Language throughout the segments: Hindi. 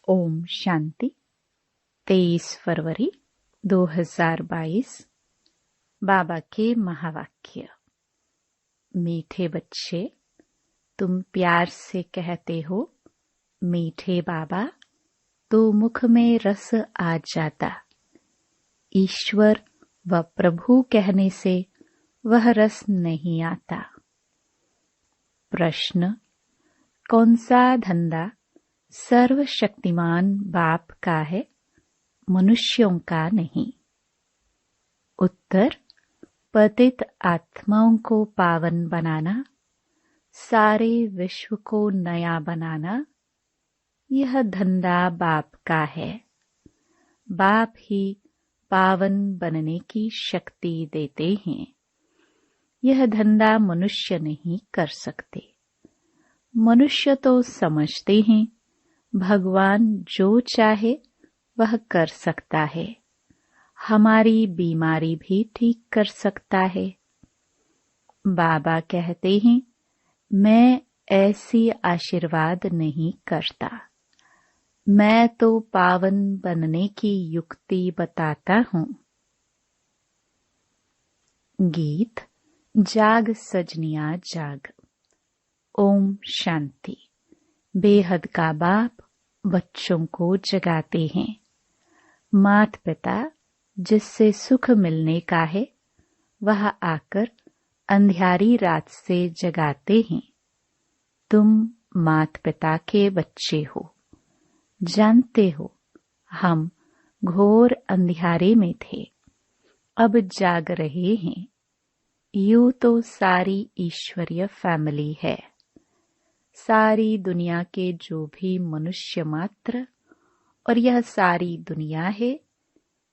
ओम शांति। 23 फरवरी 2022। बाबा के महावाक्य। मीठे बच्चे, तुम प्यार से कहते हो मीठे बाबा, तो मुख में रस आ जाता। ईश्वर व प्रभु कहने से वह रस नहीं आता। प्रश्न, कौन सा धंधा सर्वशक्तिमान बाप का है, मनुष्यों का नहीं? उत्तर, पतित आत्माओं को पावन बनाना, सारे विश्व को नया बनाना, यह धंधा बाप का है। बाप ही पावन बनने की शक्ति देते हैं। यह धंधा मनुष्य नहीं कर सकते। मनुष्य तो समझते हैं भगवान जो चाहे वह कर सकता है, हमारी बीमारी भी ठीक कर सकता है। बाबा कहते हैं, मैं ऐसी आशीर्वाद नहीं करता, मैं तो पावन बनने की युक्ति बताता हूँ। गीत, जाग सजनिया जाग। ओम शांति। बेहद का बाप बच्चों को जगाते हैं। माता पिता जिससे सुख मिलने का है, वह आकर अंधियारी रात से जगाते हैं। तुम माता पिता के बच्चे हो, जानते हो हम घोर अंधियारे में थे, अब जाग रहे हैं। यूं तो सारी ईश्वरीय फैमिली है। सारी दुनिया के जो भी मनुष्य मात्र और यह सारी दुनिया है,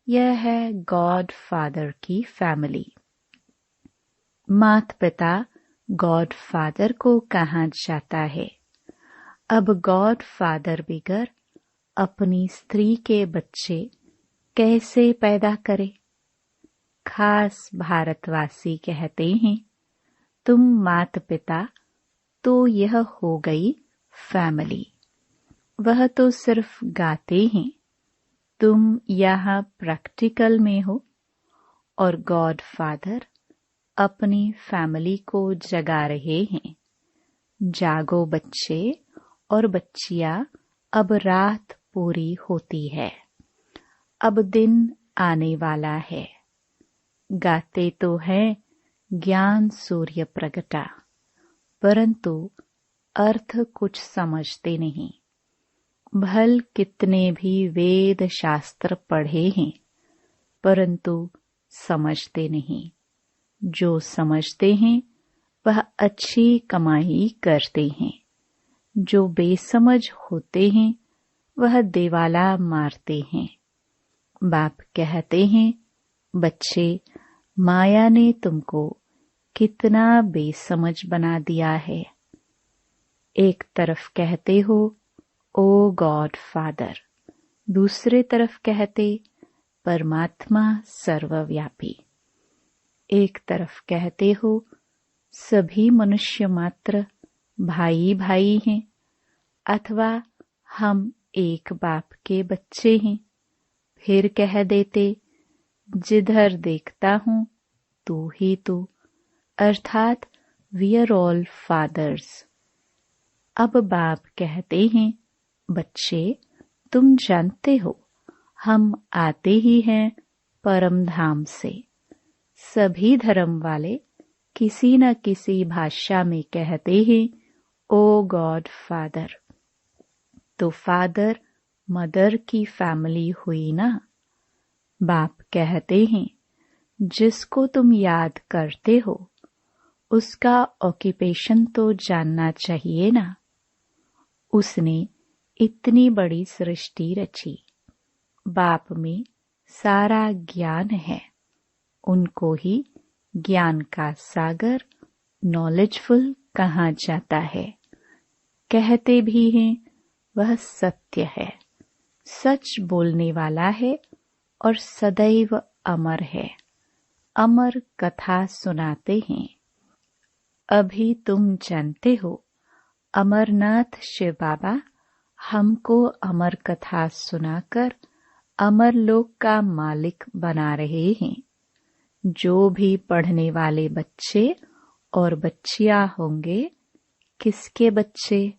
यह है गॉड फादर की फैमिली। माता पिता गॉड फादर को कहा जाता है। अब गॉड फादर बिगर अपनी स्त्री के बच्चे कैसे पैदा करे? खास भारतवासी कहते हैं, तुम माता पिता तो यह हो गई फैमिली। वह तो सिर्फ गाते हैं, तुम यहाँ प्रैक्टिकल में हो। और गॉड फादर अपनी फैमिली को जगा रहे हैं। जागो बच्चे और बच्चियां, अब रात पूरी होती है, अब दिन आने वाला है। गाते तो हैं ज्ञान सूर्य प्रगटा, परंतु अर्थ कुछ समझते नहीं। भल कितने भी वेद शास्त्र पढ़े हैं, परंतु समझते नहीं। जो समझते हैं वह अच्छी कमाई करते हैं। जो बेसमझ होते हैं वह देवाला मारते हैं। बाप कहते हैं, बच्चे, माया ने तुमको कितना बेसमझ बना दिया है। एक तरफ कहते हो ओ गॉड फादर, दूसरे तरफ कहते परमात्मा सर्वव्यापी। एक तरफ कहते हो सभी मनुष्य मात्र भाई भाई हैं, अथवा हम एक बाप के बच्चे हैं। फिर कह देते जिधर देखता हूँ तू ही तू, अर्थात वी आर ऑल फादर्स। अब बाप कहते हैं, बच्चे, तुम जानते हो हम आते ही हैं परम धाम से। सभी धर्म वाले किसी न किसी भाषा में कहते हैं ओ गॉड फादर। तो फादर मदर की फैमिली हुई ना। बाप कहते हैं, जिसको तुम याद करते हो उसका ऑक्यूपेशन तो जानना चाहिए ना। उसने इतनी बड़ी सृष्टि रची, बाप में सारा ज्ञान है। उनको ही ज्ञान का सागर नॉलेजफुल कहा जाता है। कहते भी हैं वह सत्य है, सच बोलने वाला है और सदैव अमर है। अमर कथा सुनाते हैं। अभी तुम जानते हो अमरनाथ शिव बाबा हमको अमर कथा सुनाकर अमर लोक का मालिक बना रहे हैं। जो भी पढ़ने वाले बच्चे और बच्चियां होंगे, किसके बच्चे?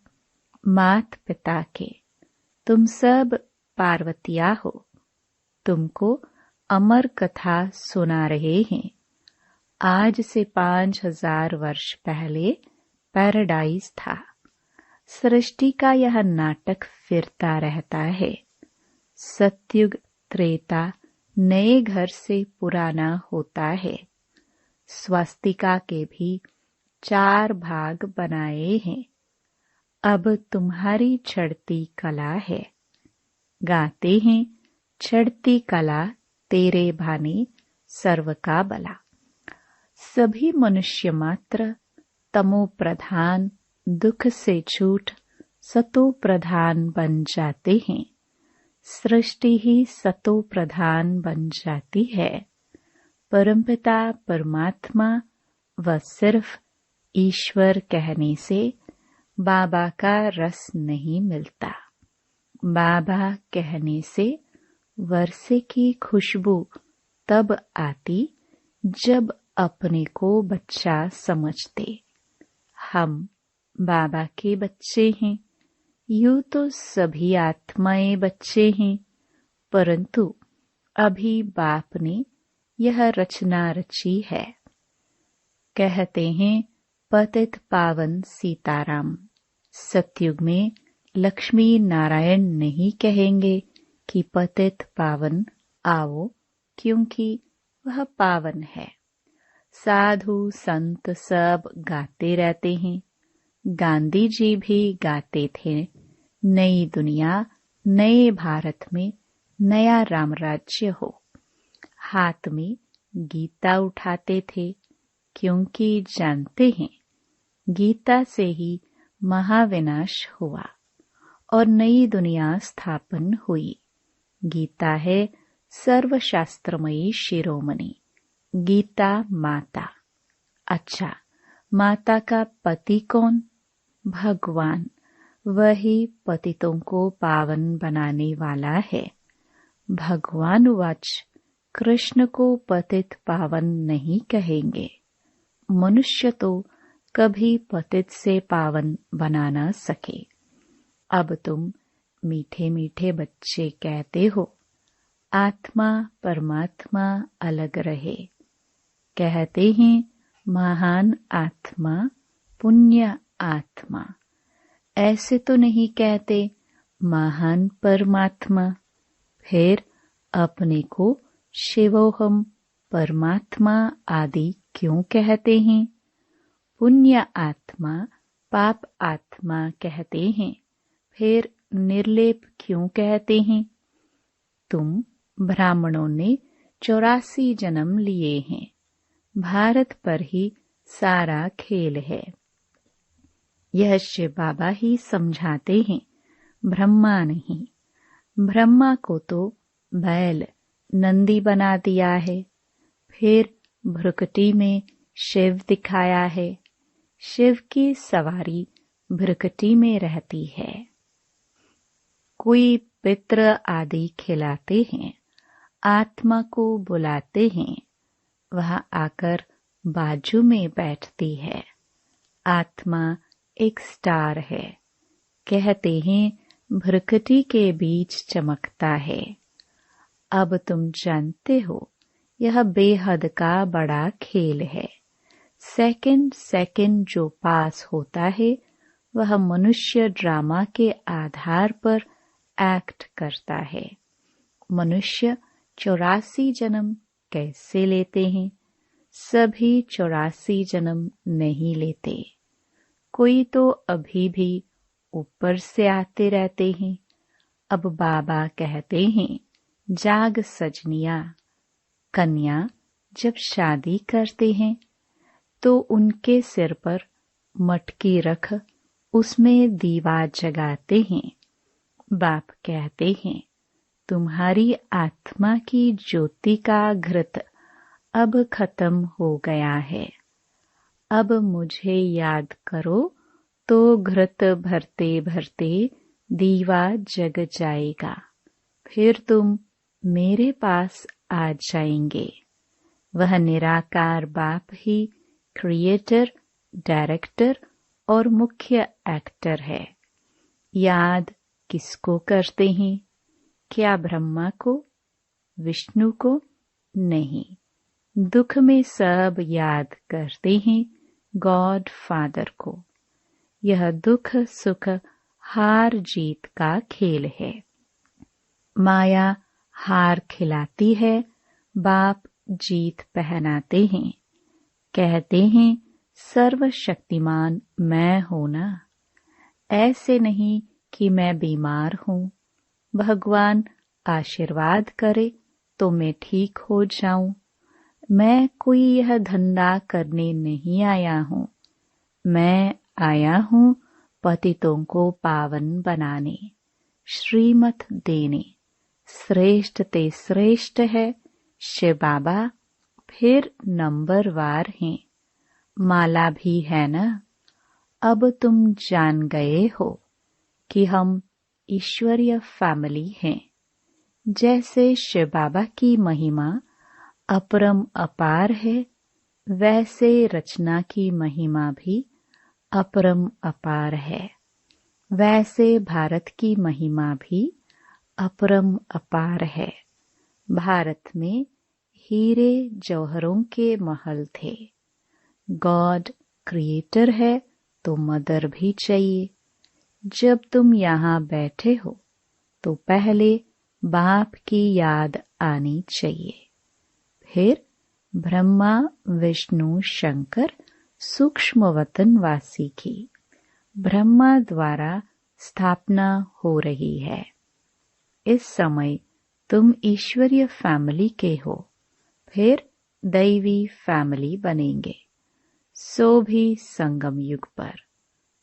मात पिता के। तुम सब पार्वतिया हो। तुमको अमर कथा सुना रहे हैं। आज से 5000 वर्ष पहले पैराडाइज था। सृष्टि का यह नाटक फिरता रहता है। सतयुग त्रेता नए घर से पुराना होता है। स्वास्तिका के भी 4 भाग बनाए हैं। अब तुम्हारी चढ़ती कला है। गाते हैं, चढ़ती कला तेरे भाने सर्व का बला। सभी मनुष्य मात्र तमो प्रधान, दुख से छूट सतो प्रधान बन जाते हैं। सृष्टि ही सतो प्रधान बन जाती है। परमपिता परमात्मा व सिर्फ ईश्वर कहने से बाबा का रस नहीं मिलता। बाबा कहने से वर्षे की खुशबू तब आती जब अपने को बच्चा समझते। हम बाबा के बच्चे हैं। यूं तो सभी आत्माएं बच्चे हैं, परंतु अभी बाप ने यह रचना रची है। कहते हैं पतित पावन सीताराम। सतयुग में लक्ष्मी नारायण नहीं कहेंगे कि पतित पावन आओ, क्योंकि वह पावन है। साधु संत सब गाते रहते हैं। गांधी जी भी गाते थे, नई दुनिया नए भारत में नया रामराज्य हो। हाथ में गीता उठाते थे, क्योंकि जानते हैं गीता से ही महाविनाश हुआ और नई दुनिया स्थापन हुई। गीता है सर्वशास्त्रमयी शिरोमणि। गीता माता। अच्छा, माता का पति कौन? भगवान। वही पतितों को पावन बनाने वाला है। भगवान वाच कृष्ण को पतित पावन नहीं कहेंगे। मनुष्य तो कभी पतित से पावन बना न सके। अब तुम मीठे मीठे बच्चे कहते हो आत्मा परमात्मा अलग रहे। कहते हैं महान आत्मा, पुण्य आत्मा। ऐसे तो नहीं कहते महान परमात्मा। फिर अपने को शिवोहम परमात्मा आदि क्यों कहते हैं? पुण्य आत्मा पाप आत्मा कहते हैं। फिर निर्लेप क्यों कहते हैं? तुम ब्राह्मणों ने 84 जन्म लिए हैं। भारत पर ही सारा खेल है। यह शिव बाबा ही समझाते हैं, ब्रह्मा नहीं। ब्रह्मा को तो बैल नंदी बना दिया है। फिर भ्रुकुटी में शिव दिखाया है। शिव की सवारी भ्रुकुटी में रहती है। कोई पितृ आदि खिलाते हैं, आत्मा को बुलाते हैं, वह आकर बाजू में बैठती है। आत्मा एक स्टार है। कहते हैं भ्रुकुटी के बीच चमकता है। अब तुम जानते हो यह बेहद का बड़ा खेल है। सेकंड सेकंड जो पास होता है वह मनुष्य ड्रामा के आधार पर एक्ट करता है। मनुष्य 84 जन्म कैसे लेते हैं? सभी 84 जन्म नहीं लेते। कोई तो अभी भी ऊपर से आते रहते हैं। अब बाबा कहते हैं जाग सजनिया। कन्या जब शादी करते हैं तो उनके सिर पर मटकी रख उसमें दीवा जगाते हैं। बाप कहते हैं तुम्हारी आत्मा की ज्योति का घृत अब खत्म हो गया है। अब मुझे याद करो तो घृत भरते भरते दीवा जग जाएगा, फिर तुम मेरे पास आ जाएंगे। वह निराकार बाप ही क्रिएटर, डायरेक्टर और मुख्य एक्टर है। याद किसको करते हैं? क्या ब्रह्मा को, विष्णु को? नहीं, दुख में सब याद करते हैं गॉड फादर को। यह दुख सुख हार जीत का खेल है। माया हार खिलाती है, बाप जीत पहनाते हैं। कहते हैं सर्वशक्तिमान मैं हूं ना। ऐसे नहीं कि मैं बीमार हूं, भगवान आशीर्वाद करे तो मैं ठीक हो जाऊं। मैं कोई यह धंधा करने नहीं आया हूं। मैं आया हूं पतितों को पावन बनाने, श्रीमत देने। श्रेष्ठ ते श्रेष्ठ है शिव बाबा, फिर नंबरवार हैं। माला भी है ना। अब तुम जान गए हो कि हम ईश्वरीय फैमिली हैं। जैसे शिव बाबा की महिमा अपरम अपार है, वैसे रचना की महिमा भी अपरम अपार है। वैसे भारत की महिमा भी अपरम अपार है। भारत में हीरे जौहरों के महल थे। गॉड क्रिएटर है तो मदर भी चाहिए। जब तुम यहाँ बैठे हो तो पहले बाप की याद आनी चाहिए, फिर ब्रह्मा विष्णु शंकर सूक्ष्म वतन वासी की ब्रह्मा द्वारा स्थापना हो रही है। इस समय तुम ईश्वरीय फैमिली के हो, फिर दैवी फैमिली बनेंगे। सो भी संगम युग पर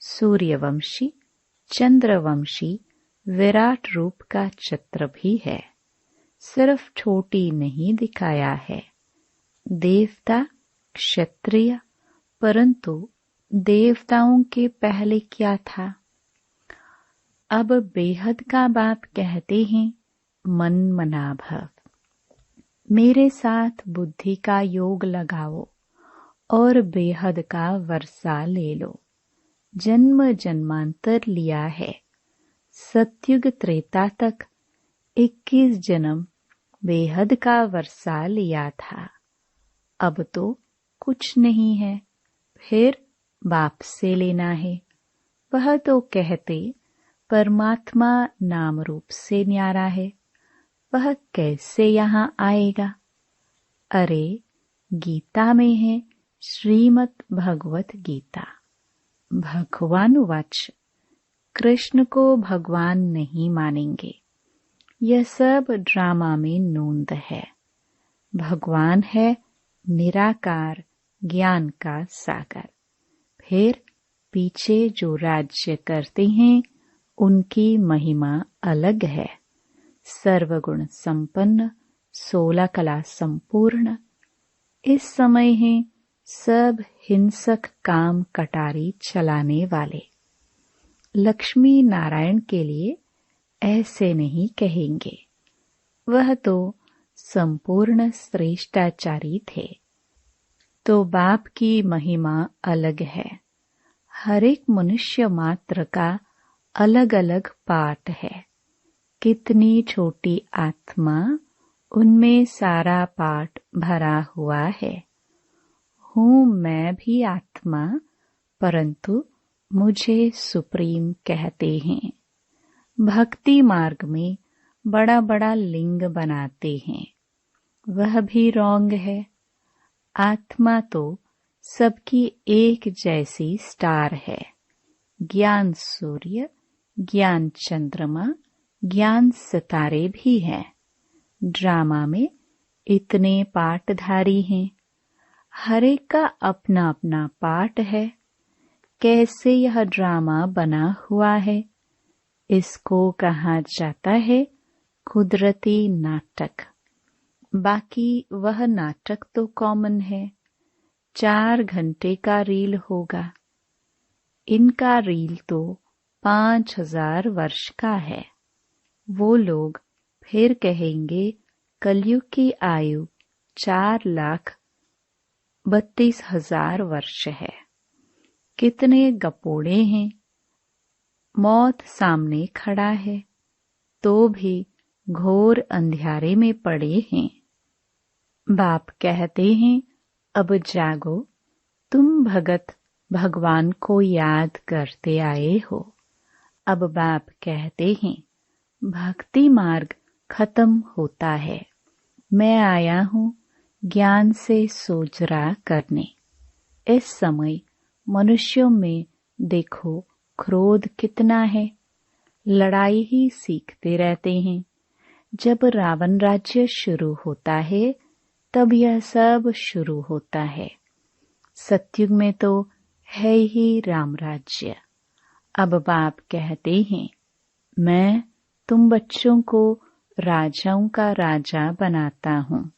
सूर्यवंशी, चंद्रवंशी विराट रूप का चित्र भी है। सिर्फ छोटी नहीं दिखाया है। देवता क्षत्रिय, परंतु देवताओं के पहले क्या था? अब बेहद का बाप कहते हैं मन मना भव। मेरे साथ बुद्धि का योग लगाओ और बेहद का वर्षा ले लो। जन्म जन्मांतर लिया है। सतयुग त्रेता तक 21 जन्म बेहद का वर्षा लिया था। अब तो कुछ नहीं है, फिर बाप से लेना है। वह तो कहते परमात्मा नाम रूप से न्यारा है, वह कैसे यहाँ आएगा? अरे गीता में है, श्रीमद् भगवत गीता। भगवानुवाच, कृष्ण को भगवान नहीं मानेंगे। यह सब ड्रामा में नोंद है। भगवान है निराकार ज्ञान का सागर। फिर पीछे जो राज्य करते हैं उनकी महिमा अलग है। सर्वगुण संपन्न, 16 कला संपूर्ण। इस समय है सब हिंसक काम कटारी चलाने वाले। लक्ष्मी नारायण के लिए ऐसे नहीं कहेंगे। वह तो संपूर्ण श्रेष्ठाचारी थे। तो बाप की महिमा अलग है। हर एक मनुष्य मात्र का अलग अलग पाठ है। कितनी छोटी आत्मा, उनमें सारा पाठ भरा हुआ है। हूँ मैं भी आत्मा, परंतु मुझे सुप्रीम कहते हैं। भक्ति मार्ग में बड़ा बड़ा लिंग बनाते हैं, वह भी रॉन्ग है। आत्मा तो सबकी एक जैसी स्टार है। ज्ञान सूर्य, ज्ञान चंद्रमा, ज्ञान सितारे भी हैं। ड्रामा में इतने पाठधारी हैं। हर एक का अपना अपना पाठ है। कैसे यह ड्रामा बना हुआ है? इसको कहा जाता है कुदरती नाटक। बाकी वह नाटक तो कॉमन है। 4 घंटे का रील होगा। इनका रील तो 5000 वर्ष का है। वो लोग फिर कहेंगे कलयुग की आयु 4,32,000 वर्ष है। कितने गपोड़े हैं। मौत सामने खड़ा है तो भी घोर अंधियारे में पड़े हैं। बाप कहते हैं अब जागो, तुम भगत भगवान को याद करते आए हो। अब बाप कहते हैं भक्ति मार्ग खत्म होता है। मैं आया हूँ ज्ञान से सोजरा करने। इस समय मनुष्यों में देखो क्रोध कितना है। लड़ाई ही सीखते रहते हैं। जब रावण राज्य शुरू होता है तब यह सब शुरू होता है। सतयुग में तो है ही राम राज्य। अब बाप कहते हैं मैं तुम बच्चों को राजाओं का राजा बनाता हूँ।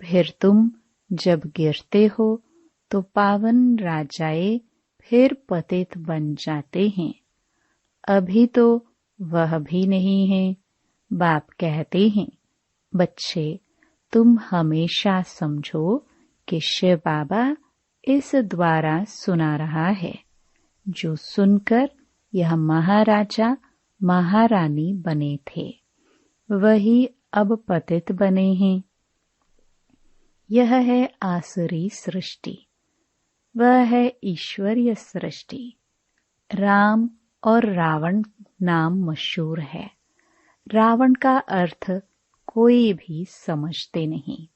फिर तुम जब गिरते हो तो पावन राजाए फिर पतित बन जाते हैं। अभी तो वह भी नहीं है। बाप कहते हैं बच्चे तुम हमेशा समझो कि शिव बाबा इस द्वारा सुना रहा है, जो सुनकर यह महाराजा महारानी बने थे वही अब पतित बने हैं। यह है आसुरी सृष्टि, वह है ईश्वरीय सृष्टि। राम और रावण नाम मशहूर है। रावण का अर्थ कोई भी समझते नहीं।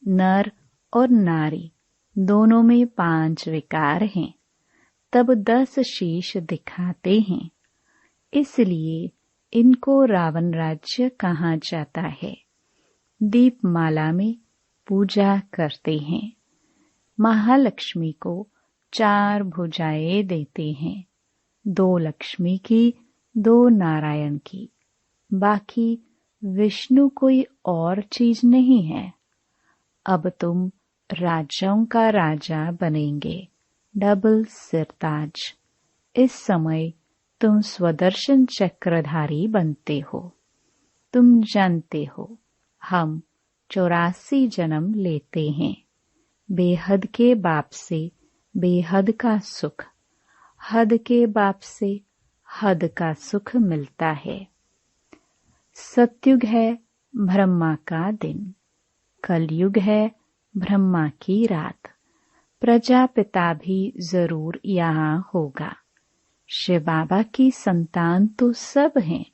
नर और नारी दोनों में 5 विकार हैं, तब 10 शीश दिखाते हैं। इसलिए इनको रावण राज्य कहा जाता है। दीपमाला में पूजा करते हैं। महालक्ष्मी को 4 भुजाएं देते हैं, 2 लक्ष्मी की 2 नारायण की। बाकी विष्णु कोई और चीज नहीं है। अब तुम राजाओं का राजा बनेंगे, डबल सिरताज। इस समय तुम स्वदर्शन चक्रधारी बनते हो। तुम जानते हो हम 84 जन्म लेते हैं। बेहद के बाप से बेहद का सुख, हद के बाप से हद का सुख मिलता है। सतयुग है ब्रह्मा का दिन, कलयुग है ब्रह्मा की रात। प्रजापिता भी जरूर यहाँ होगा। शिव बाबा की संतान तो सब हैं।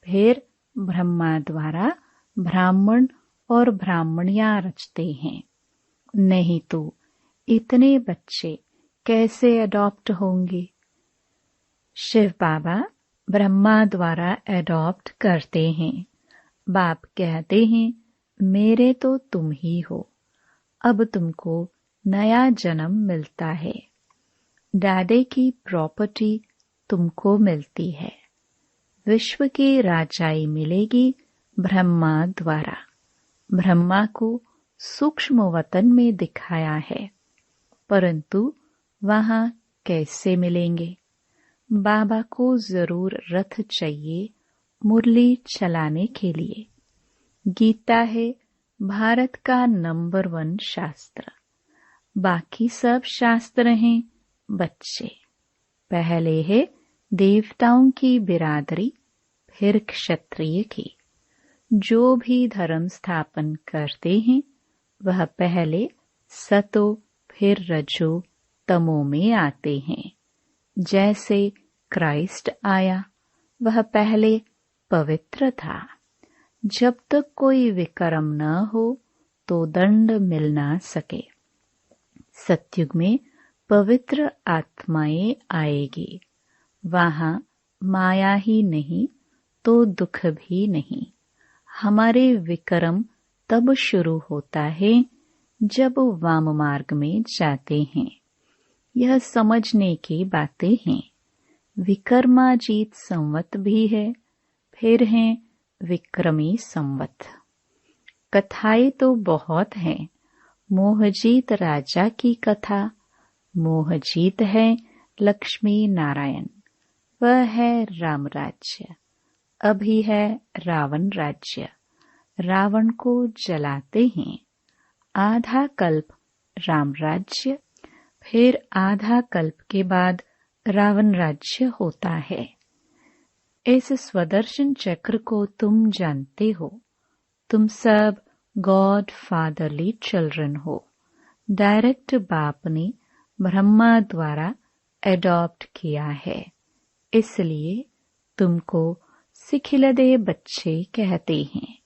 फिर ब्रह्मा द्वारा ब्राह्मण और ब्राह्मणियां रचते हैं। नहीं तो इतने बच्चे कैसे अडॉप्ट होंगे। शिव बाबा ब्रह्मा द्वारा अडॉप्ट करते हैं। बाप कहते हैं मेरे तो तुम ही हो। अब तुमको नया जन्म मिलता है। दादे की प्रॉपर्टी तुमको मिलती है। विश्व की राजाई मिलेगी ब्रह्मा द्वारा। ब्रह्मा को सूक्ष्म वतन में दिखाया है, परंतु वहां कैसे मिलेंगे। बाबा को जरूर रथ चाहिए मुरली चलाने के लिए। गीता है भारत का नंबर 1 शास्त्र। बाकी सब शास्त्र हैं बच्चे। पहले है देवताओं की बिरादरी, फिर क्षत्रिय की। जो भी धर्म स्थापन करते हैं वह पहले सतो फिर रजो तमो में आते हैं। जैसे क्राइस्ट आया, वह पहले पवित्र था। जब तक कोई विक्रम न हो तो दंड मिल ना सके। सतयुग में पवित्र आत्माएं आएगी। वहां माया ही नहीं तो दुख भी नहीं। हमारे विक्रम तब शुरू होता है जब वाम मार्ग में जाते हैं। यह समझने की बातें हैं। विक्रमाजीत संवत भी है, फिर है विक्रमी संवत। कथाएं तो बहुत हैं। मोहजीत राजा की कथा, मोहजीत है लक्ष्मी नारायण। वह है राम राज्य। अभी है रावण राज्य। रावण को जलाते हैं। आधा कल्प राम राज्य, फिर आधा कल्प के बाद रावण राज्य होता है। इस स्वदर्शन चक्र को तुम जानते हो। तुम सब गॉड फादरली चिल्ड्रन हो। डायरेक्ट बाप ने ब्रह्मा द्वारा एडॉप्ट किया है, इसलिए तुमको सिखिलदे बच्चे कहते हैं।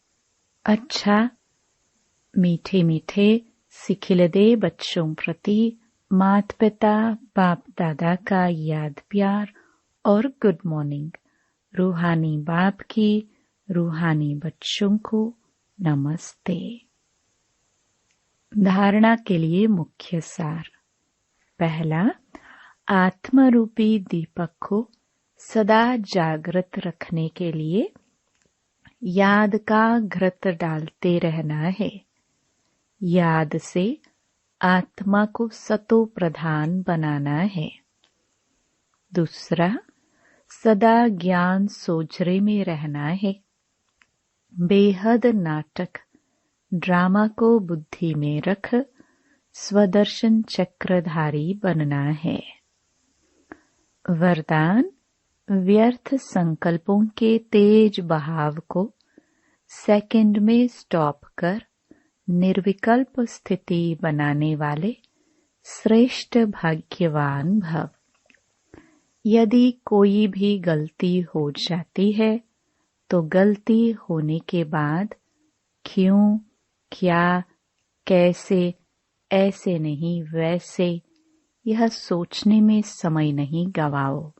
अच्छा, मीठे मीठे सिखिलदे बच्चों प्रति माता पिता बाप दादा का याद प्यार और गुड मॉर्निंग। रूहानी बाप की रूहानी बच्चों को नमस्ते। धारणा के लिए मुख्य सार। पहला, आत्मा रूपी दीपक को सदा जागृत रखने के लिए याद का घृत डालते रहना है। याद से आत्मा को सतो प्रधान बनाना है। दूसरा, सदा ज्ञान सोजरे में रहना है। बेहद नाटक ड्रामा को बुद्धि में रख स्वदर्शन चक्रधारी बनना है। वरदान, व्यर्थ संकल्पों के तेज बहाव को सेकंड में स्टॉप कर निर्विकल्प स्थिति बनाने वाले श्रेष्ठ भाग्यवान भव। यदि कोई भी गलती हो जाती है तो गलती होने के बाद क्यों, क्या, कैसे, ऐसे नहीं वैसे, यह सोचने में समय नहीं गवाओ।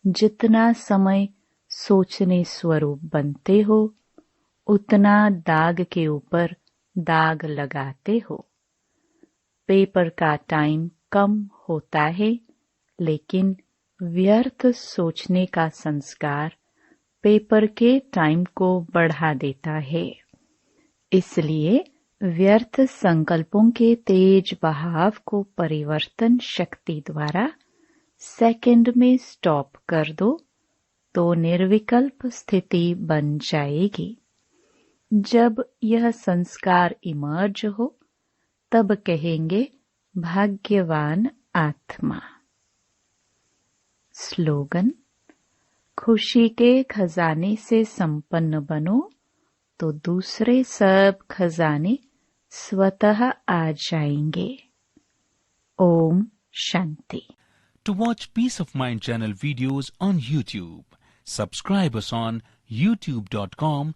जितना समय सोचने स्वरूप बनते हो, उतना दाग के ऊपर दाग लगाते हो। पेपर का टाइम कम होता है, लेकिन व्यर्थ सोचने का संस्कार पेपर के टाइम को बढ़ा देता है। इसलिए व्यर्थ संकल्पों के तेज बहाव को परिवर्तन शक्ति द्वारा सेकंड में स्टॉप कर दो तो निर्विकल्प स्थिति बन जाएगी। जब यह संस्कार इमर्ज हो तब कहेंगे भाग्यवान आत्मा। स्लोगन, खुशी के खजाने से संपन्न बनो तो दूसरे सब खजाने स्वतः आ जाएंगे। Om Shanti. To watch Peace of Mind channel videos on YouTube, subscribe us on youtube.com/.